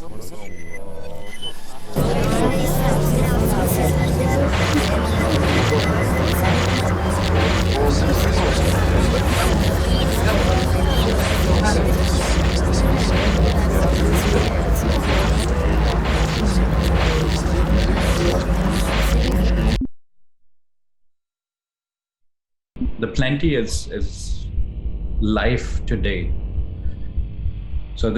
The plenty is life today. So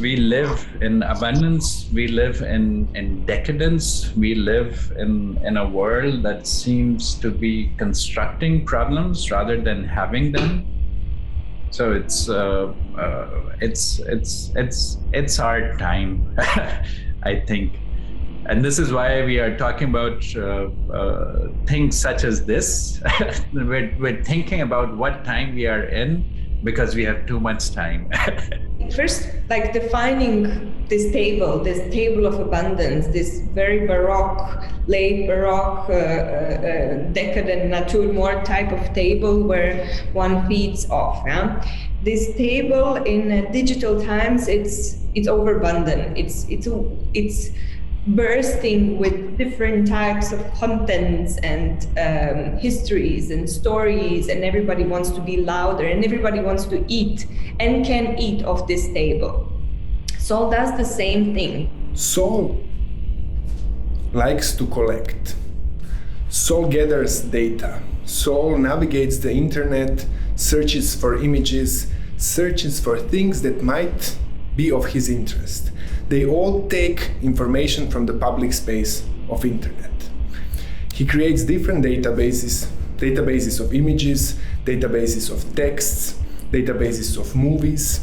we live in abundance, we live in decadence, we live in a world that seems to be constructing problems rather than having them. So it's our time, I think. And this is why we are talking about things such as this. We're thinking about what time we are in because we have too much time. First, like defining this table of abundance, this very Baroque, late Baroque, decadent nature more type of table where one feeds off. Yeah? This table in digital times, it's overabundant. It's bursting with different types of contents and histories and stories, and everybody wants to be louder and everybody wants to eat and can eat off this table. Soll does the same thing. Soll likes to collect. Soll gathers data. Soll navigates the internet, searches for images, searches for things that might be of his interest. They all take information from the public space of internet. He creates different databases of images, databases of texts, databases of movies.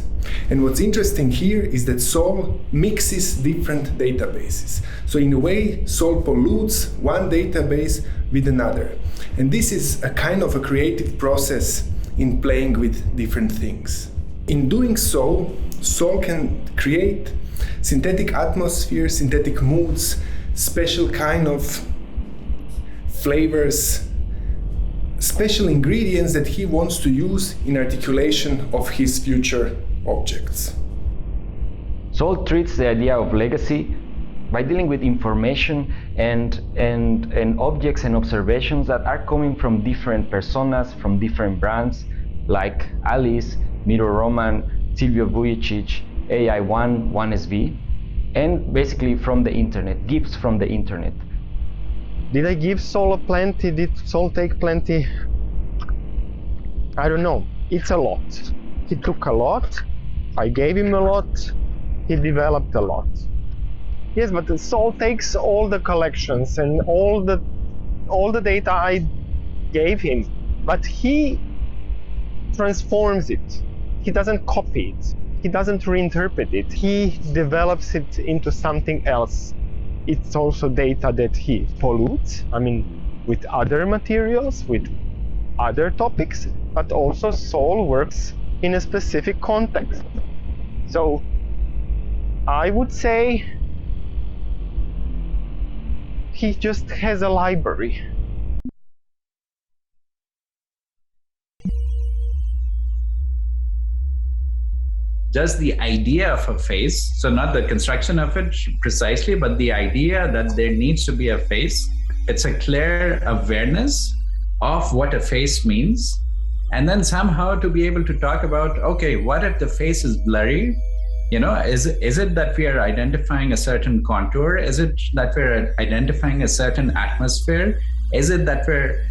And what's interesting here is that Soll mixes different databases. So in a way, Soll pollutes one database with another. And this is a kind of a creative process in playing with different things. In doing so, Soll can create synthetic atmosphere, synthetic moods, special kind of flavors, special ingredients that he wants to use in articulation of his future objects. Soll treats the idea of legacy by dealing with information and objects and observations that are coming from different personas, from different brands, like Alice, Miro Roman, Silvio Vujičić, AI1, 1SV, and basically from the internet, gifts from the internet. Did I give Soll plenty? Did Soll take plenty? I don't know. It's a lot. He took a lot. I gave him a lot. He developed a lot. Yes, but Soll takes all the collections and all the data I gave him, but he transforms it. He doesn't copy it. He doesn't reinterpret it. He develops it into something else. It's also data that he pollutes, with other materials, with other topics, but also Soll works in a specific context. So I would say he just has a library. Just the idea of a face, so not the construction of it precisely, but the idea that there needs to be a face. It's a clear awareness of what a face means. And then somehow to be able to talk about, okay, what if the face is blurry? Is it that we are identifying a certain contour? Is it that we're identifying a certain atmosphere? Is it that we're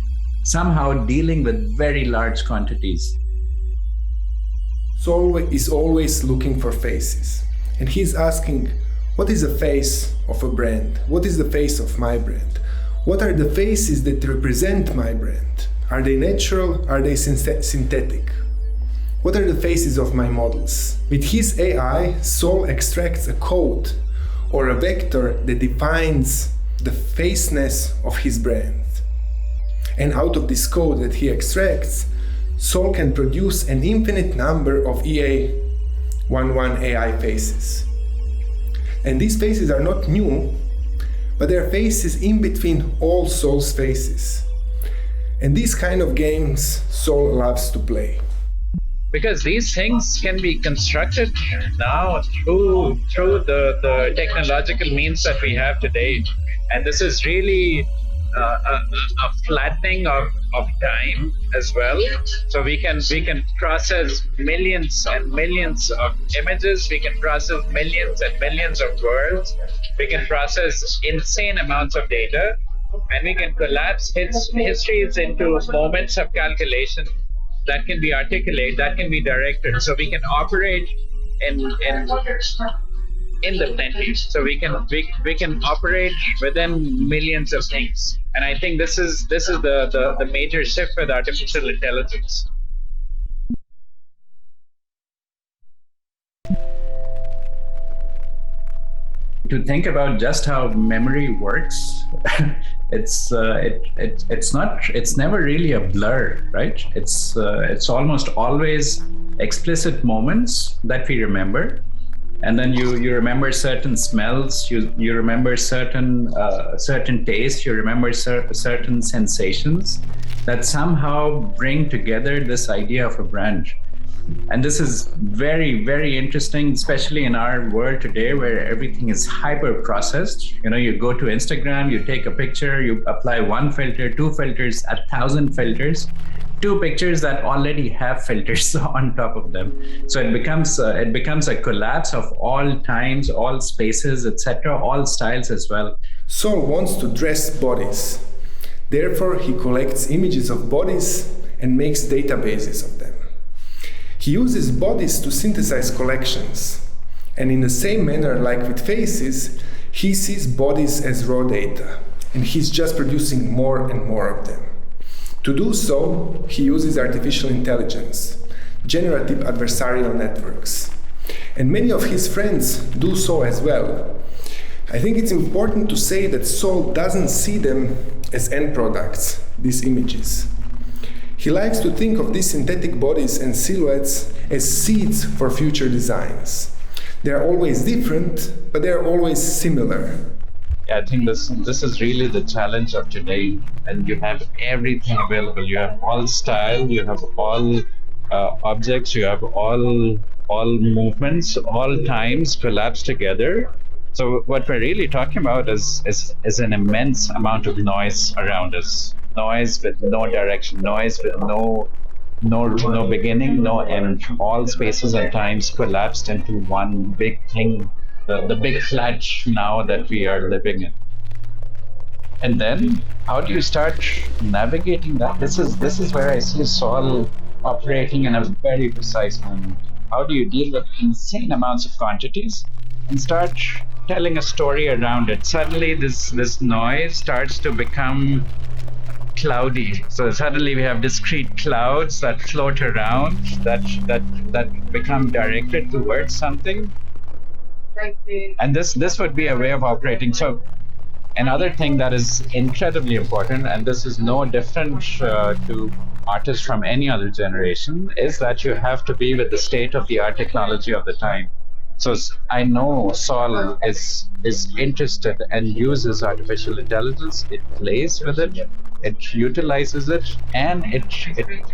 somehow dealing with very large quantities? Soll is always looking for faces. And he's asking, what is the face of a brand? What is the face of my brand? What are the faces that represent my brand? Are they natural? Are they synthetic? What are the faces of my models? With his AI, Soll extracts a code or a vector that defines the faceness of his brand. And out of this code that he extracts, Soll can produce an infinite number of EA11 AI faces. And these faces are not new, but they are faces in between all Soll's faces. And these kind of games Soll loves to play. because these things can be constructed now through the technological means that we have today. And this is really a flattening of time as well. So we can process millions and millions of images. We can process millions and millions of words. We can process insane amounts of data, and we can collapse histories into moments of calculation that can be articulated, that can be directed. So we can operate in the plenty. So we can operate within millions of things. And I think this is the major shift with artificial intelligence. To think about just how memory works, it's never really a blur, right? It's almost always explicit moments that we remember, and then you remember certain smells, you remember certain tastes, you remember certain sensations that somehow bring together this idea of a brand. And this is very, very interesting, especially in our world today where everything is hyper processed. You go to Instagram, you take a picture, you apply one filter, two filters, 1,000 filters, two pictures that already have filters on top of them. So it becomes a collapse of all times, all spaces, etc., all styles as well. Soll wants to dress bodies. Therefore, he collects images of bodies and makes databases of them. He uses bodies to synthesize collections, and in the same manner like with faces, he sees bodies as raw data, and he's just producing more and more of them. To do so, he uses artificial intelligence, generative adversarial networks, and many of his friends do so as well. I think it's important to say that Soll doesn't see them as end products, these images. He likes to think of these synthetic bodies and silhouettes as seeds for future designs. They are always different, but they are always similar. Yeah, I think this is really the challenge of today, and you have everything available. You have all style, you have all objects, you have all movements, all times collapsed together. So what we're really talking about is an immense amount of noise around us. Noise with no direction, noise with no beginning, no end. All spaces and times collapsed into one big thing, the big flat now that we are living in. And then, how do you start navigating that? This is where I see Soll operating in a very precise manner. How do you deal with insane amounts of quantities and start telling a story around it? Suddenly, this noise starts to become cloudy. So suddenly we have discrete clouds that float around, that become directed towards something. And this would be a way of operating. So another thing that is incredibly important, and this is no different to artists from any other generation, is that you have to be with the state-of-the-art technology of the time. So I know Soll is interested and uses artificial intelligence. It plays with it, it utilizes it, and it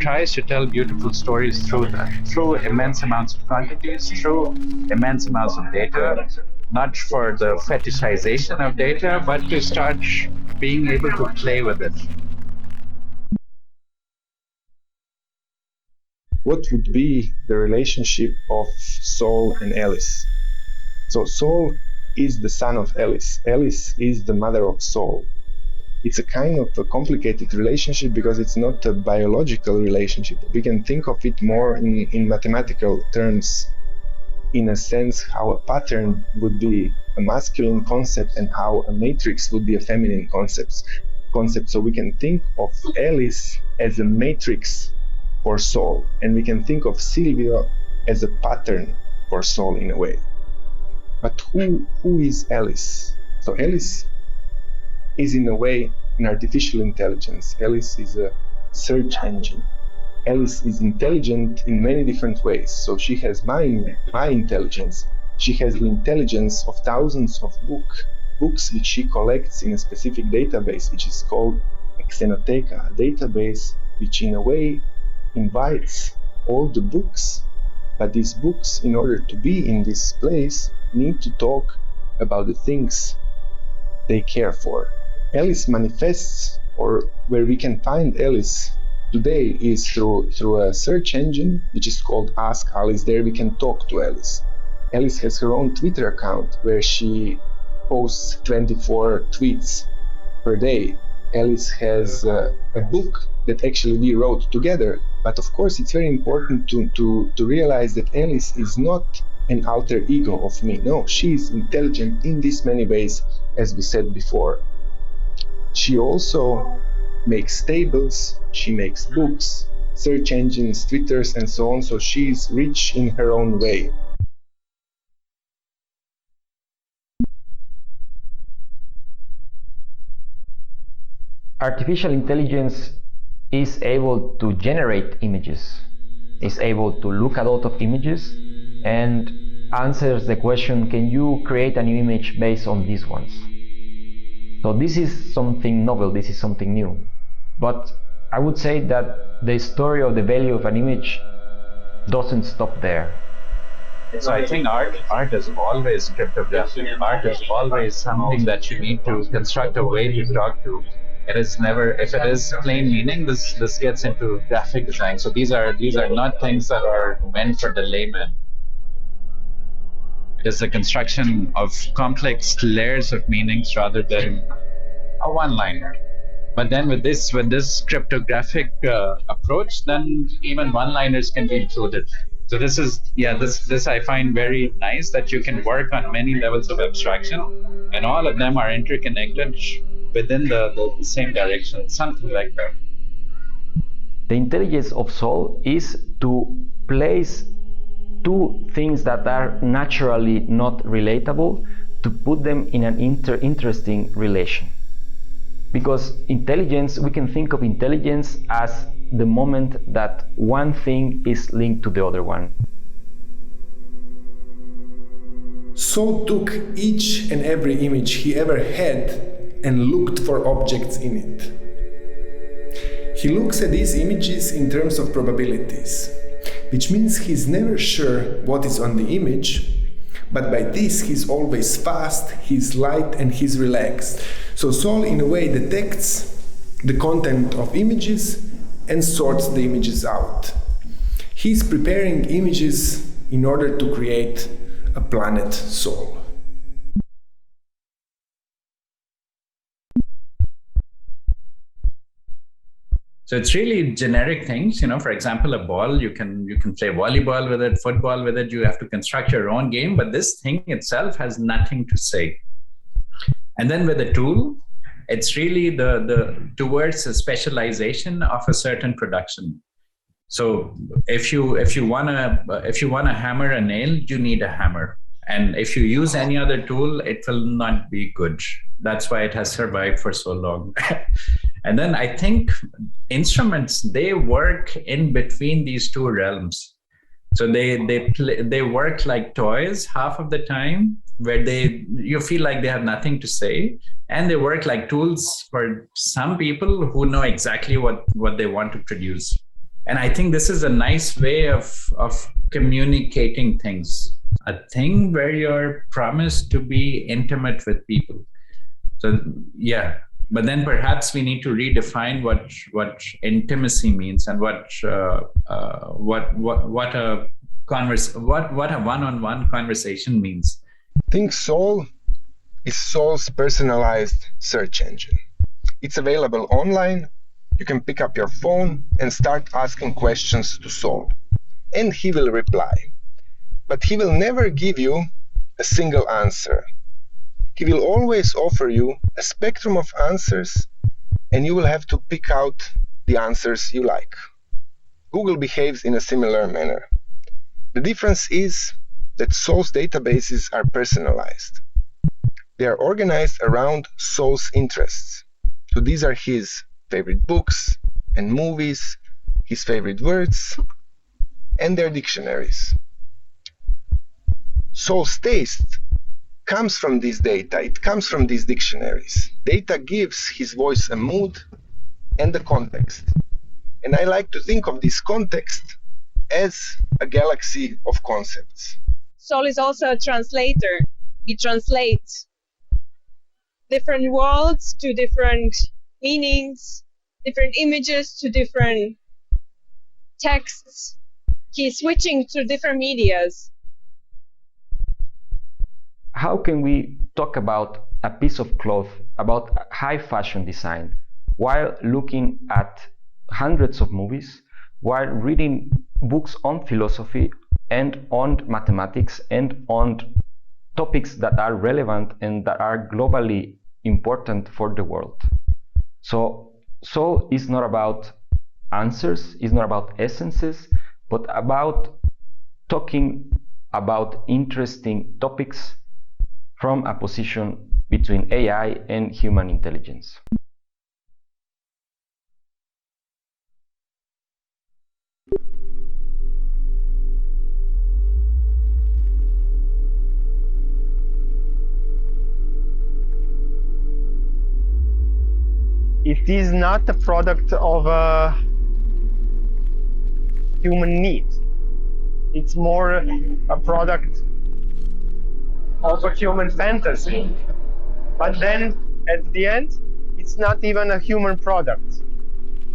tries to tell beautiful stories through that, through immense amounts of quantities, through immense amounts of data, not for the fetishization of data, but to start being able to play with it. What would be the relationship of Soll and Alice? So Soll is the son of Alice. Alice is the mother of Soll. It's a kind of a complicated relationship because it's not a biological relationship. We can think of it more in mathematical terms, in a sense how a pattern would be a masculine concept and how a matrix would be a feminine concept. So we can think of Alice as a matrix for Soll, and we can think of Silvio as a pattern for Soll in a way. But who is Alice? So Alice is in a way an artificial intelligence. Alice is a search engine. Alice is intelligent in many different ways. So she has my intelligence. She has the intelligence of thousands of books which she collects in a specific database, which is called a xenoteca, a database which in a way invites all the books, but these books, in order to be in this place, need to talk about the things they care for. Alice manifests, or where we can find Alice today, is through a search engine which is called Ask Alice. There we can talk to Alice. Alice has her own Twitter account where she posts 24 tweets per day. Alice has a book that actually we wrote together. But of course, it's very important to realize that Alice is not an alter ego of me. No, she is intelligent in these many ways, as we said before. She also makes tables, she makes books, search engines, Twitters, and so on. So she is rich in her own way. Artificial intelligence is able to generate images, is able to look at a lot of images and answers the question, can you create a new image based on these ones? So this is something novel, this is something new. But I would say that the story of the value of an image doesn't stop there. So I think art is always cryptographic. Art is always something that you need to construct a way to talk to. It is never, if it is plain meaning, this gets into graphic design. So these are not things that are meant for the layman. It is the construction of complex layers of meanings rather than a one-liner. But then with this cryptographic approach, then even one-liners can be included. So this is, this I find very nice, that you can work on many levels of abstraction, and all of them are interconnected within the same direction, something like that. The intelligence of Soll is to place two things that are naturally not relatable, to put them in an interesting relation. Because intelligence, we can think of intelligence as the moment that one thing is linked to the other one. Soll took each and every image he ever had and looked for objects in it. He looks at these images in terms of probabilities, which means he's never sure what is on the image, but by this he's always fast, he's light, and he's relaxed. So Soll in a way detects the content of images and sorts the images out. He's preparing images in order to create a planet Soll. So it's really generic things, for example, a ball, you can play volleyball with it, football with it, you have to construct your own game, but this thing itself has nothing to say. And then with a tool, it's really towards a specialization of a certain production. So if you wanna hammer a nail, you need a hammer. And if you use any other tool, it will not be good. That's why it has survived for so long. And then I think instruments, they work in between these two realms. So they work like toys half of the time, where you feel like they have nothing to say, and they work like tools for some people who know exactly what they want to produce. And I think this is a nice way of communicating things, a thing where you're promised to be intimate with people. So yeah. But then perhaps we need to redefine what intimacy means, and what a one-on-one conversation means. I think Soll is Soll's personalized search engine. It's available online. You can pick up your phone and start asking questions to Soll, and he will reply. But he will never give you a single answer. He will always offer you a spectrum of answers, and you will have to pick out the answers you like. Google behaves in a similar manner. The difference is that Soll's databases are personalized. They are organized around Soll's interests. So these are his favorite books and movies, his favorite words, and their dictionaries. Soll's taste comes from this data, it comes from these dictionaries. Data gives his voice a mood and a context. And I like to think of this context as a galaxy of concepts. Soll is also a translator. He translates different worlds to different meanings, different images to different texts. He's switching to different medias. How can we talk about a piece of cloth, about high fashion design, while looking at hundreds of movies, while reading books on philosophy and on mathematics and on topics that are relevant and that are globally important for the world? So Soll is not about answers, is not about essences, but about talking about interesting topics from a position between AI and human intelligence. It is not a product of a human need. It's more a product of a human fantasy. But then, at the end, it's not even a human product.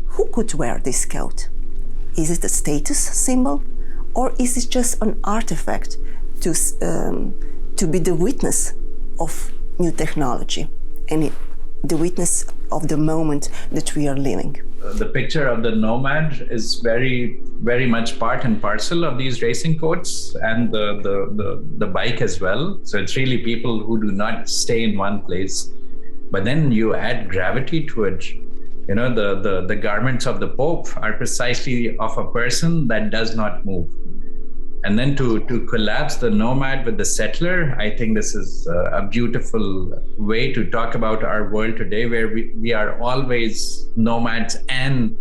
Who could wear this coat? Is it a status symbol, or is it just an artifact to be the witness of new technology and the witness of the moment that we are living? The picture of the nomad is very, very much part and parcel of these racing coats and the bike as well. So it's really people who do not stay in one place. But then you add gravity to it. You know, the garments of the Pope are precisely of a person that does not move. And then to collapse the nomad with the settler, I think this is a beautiful way to talk about our world today, where we are always nomads and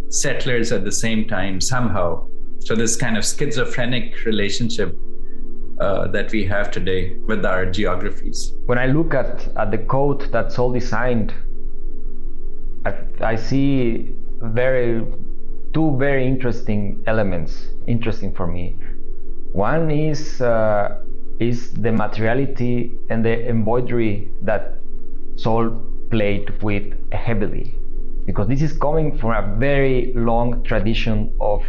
settlers at the same time, somehow. So this kind of schizophrenic relationship that we have today with our geographies. When I look at the coat that Soll designed, I see two very interesting elements, interesting for me. One is the materiality and the embroidery that Soll played with heavily, because this is coming from a very long tradition of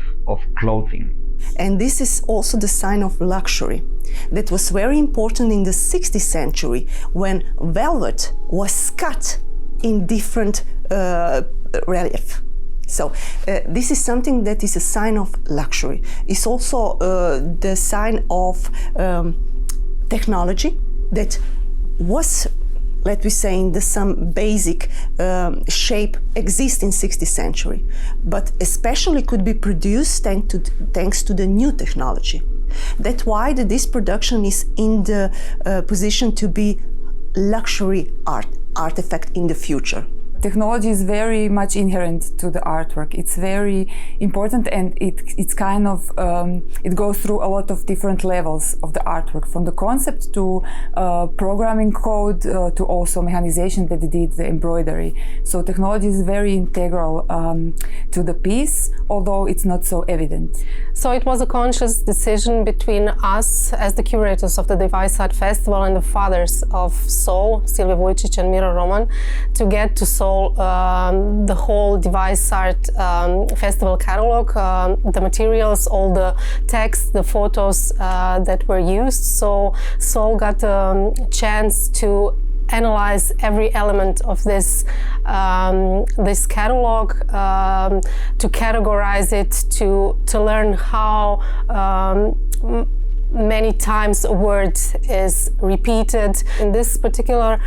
clothing. And this is also the sign of luxury that was very important in the 16th century, when velvet was cut in different relief. So this is something that is a sign of luxury. It's also the sign of technology that was, let me say, in some basic shape exist in 16th century, but especially could be produced thanks to the new technology. That's why this production is in the position to be luxury artifact in the future. Technology is very much inherent to the artwork. It's very important, and it's kind of it goes through a lot of different levels of the artwork, from the concept to programming code to also mechanization that did the embroidery. So technology is very integral to the piece, although it's not so evident. So it was a conscious decision between us as the curators of the Device Art Festival and the fathers of Soll, Silvio Vujičić and Miro Roman, to get to Soll the whole Device Art Festival catalog, the materials, all the text, the photos that were used. So Soll got a chance to analyze every element of this this catalog, to categorize it, to learn how many times a word is repeated. In this particular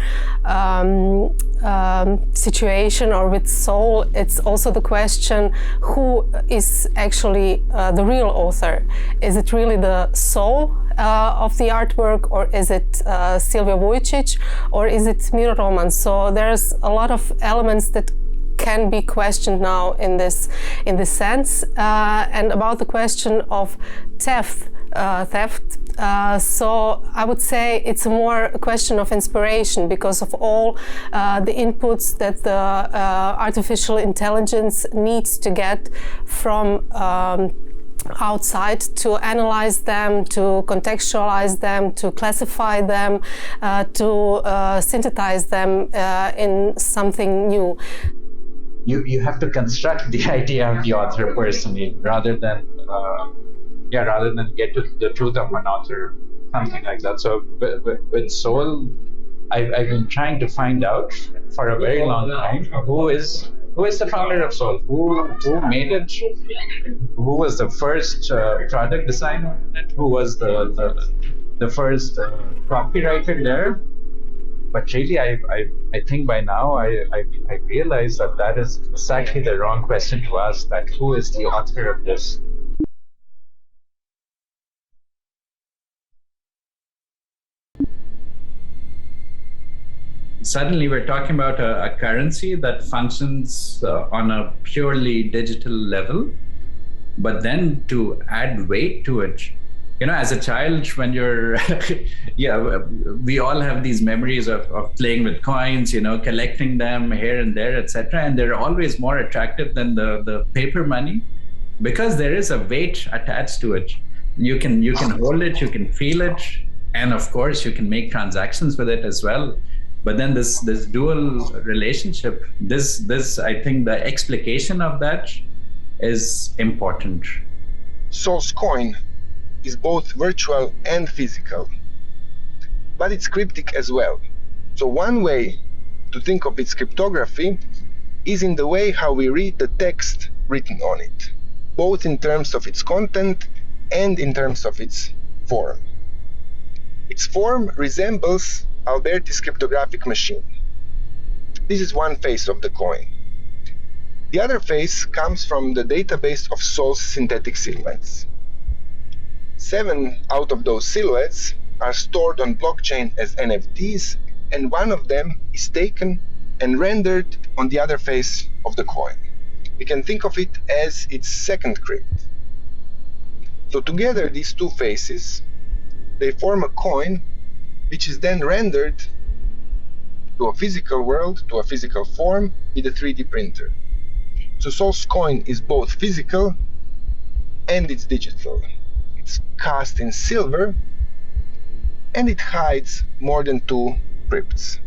situation, or with Soll, it's also the question, who is actually the real author? Is it really the soul of the artwork, or is it Silvio Vujičić, or is it Miro Roman? So there's a lot of elements that can be questioned now in this sense. And about the question of theft, so I would say it's more a question of inspiration, because of all the inputs that the artificial intelligence needs to get from outside to analyze them, to contextualize them, to classify them, to synthesize them in something new. You have to construct the idea of the author personally, rather than get to the truth of an author, something like that. So with Soll, I've been trying to find out for a very long time who is the founder of Soll, who made it, who was the first product designer, who was the first copywriter there. But really, I think by now I realize that is exactly the wrong question to ask, that who is the author of this? Suddenly we're talking about a currency that functions on a purely digital level, but then to add weight to it, as a child, when you're, we all have these memories of playing with coins, collecting them here and there, etc. And they're always more attractive than the paper money, because there is a weight attached to it. You can hold it, you can feel it, and of course you can make transactions with it as well. But then this dual relationship, this I think the explication of that is important. Soll's coin is both virtual and physical, but it's cryptic as well. So one way to think of its cryptography is in the way how we read the text written on it, both in terms of its content and in terms of its form. Its form resembles Alberti's cryptographic machine. This is one face of the coin. The other face comes from the database of Soll's synthetic silhouettes. 7 out of those silhouettes are stored on blockchain as NFTs, and one of them is taken and rendered on the other face of the coin. We can think of it as its second crypt. So together, these two faces, they form a coin which is then rendered to a physical world, to a physical form with a 3D printer. So Soll's coin is both physical and it's digital. It's cast in silver and it hides more than 2 crypts.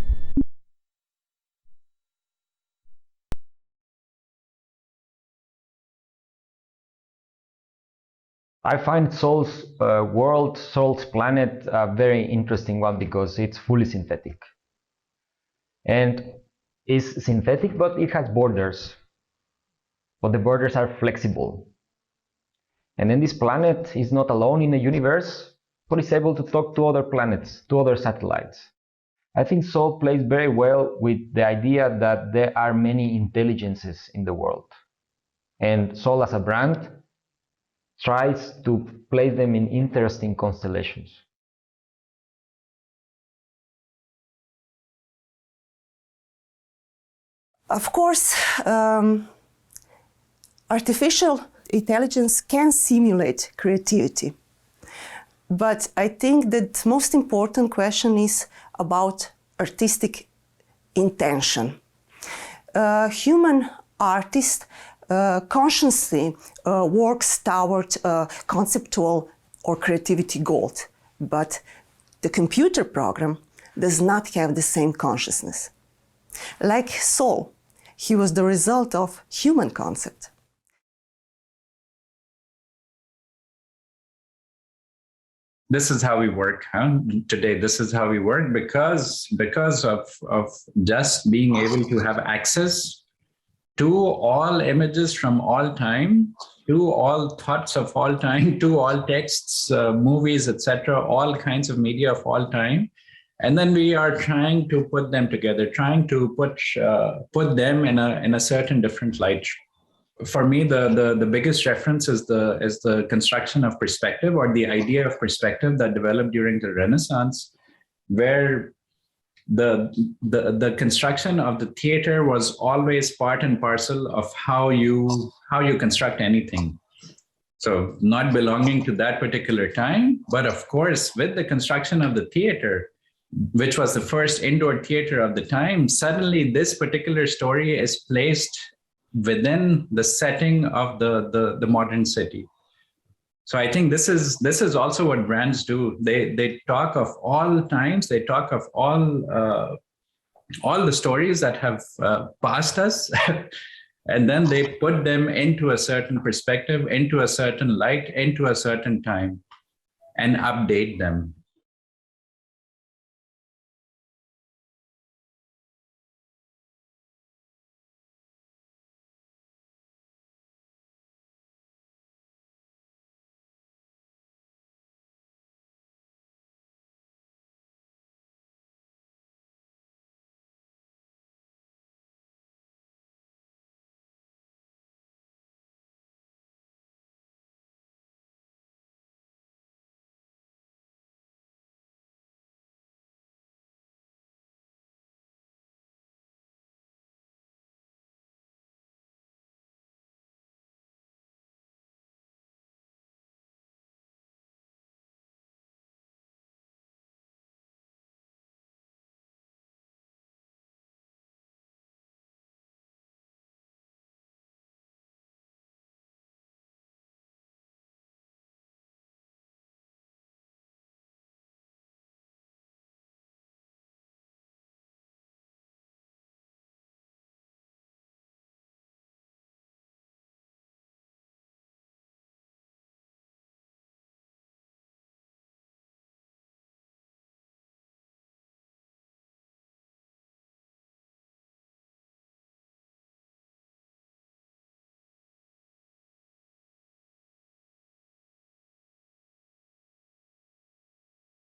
I find Soll's world, Soll's planet, a very interesting one because it's fully synthetic. And it's synthetic, but it has borders. But the borders are flexible. And then this planet is not alone in the universe, but is able to talk to other planets, to other satellites. I think Soll plays very well with the idea that there are many intelligences in the world. And Soll as a brand tries to place them in interesting constellations. Of course, artificial intelligence can simulate creativity. But I think that the most important question is about artistic intention. Human artist consciously works toward a conceptual or creativity goal, but the computer program does not have the same consciousness. Like Soll, he was the result of human concept. This is how we work today. This is how we work because of just being able to have access to all images from all time, to all thoughts of all time, to all texts, movies, etc., all kinds of media of all time. And then we are trying to put them together, trying to put them in a certain different light. For me, the biggest reference is the construction of perspective, or the idea of perspective that developed during the Renaissance, where the construction of the theater was always part and parcel of how you construct anything. So not belonging to that particular time, but of course, with the construction of the theater, which was the first indoor theater of the time, suddenly this particular story is placed within the setting of the modern city. So I think this is also what brands do. They talk of all times. They talk of all the stories that have passed us, and then they put them into a certain perspective, into a certain light, into a certain time, and update them.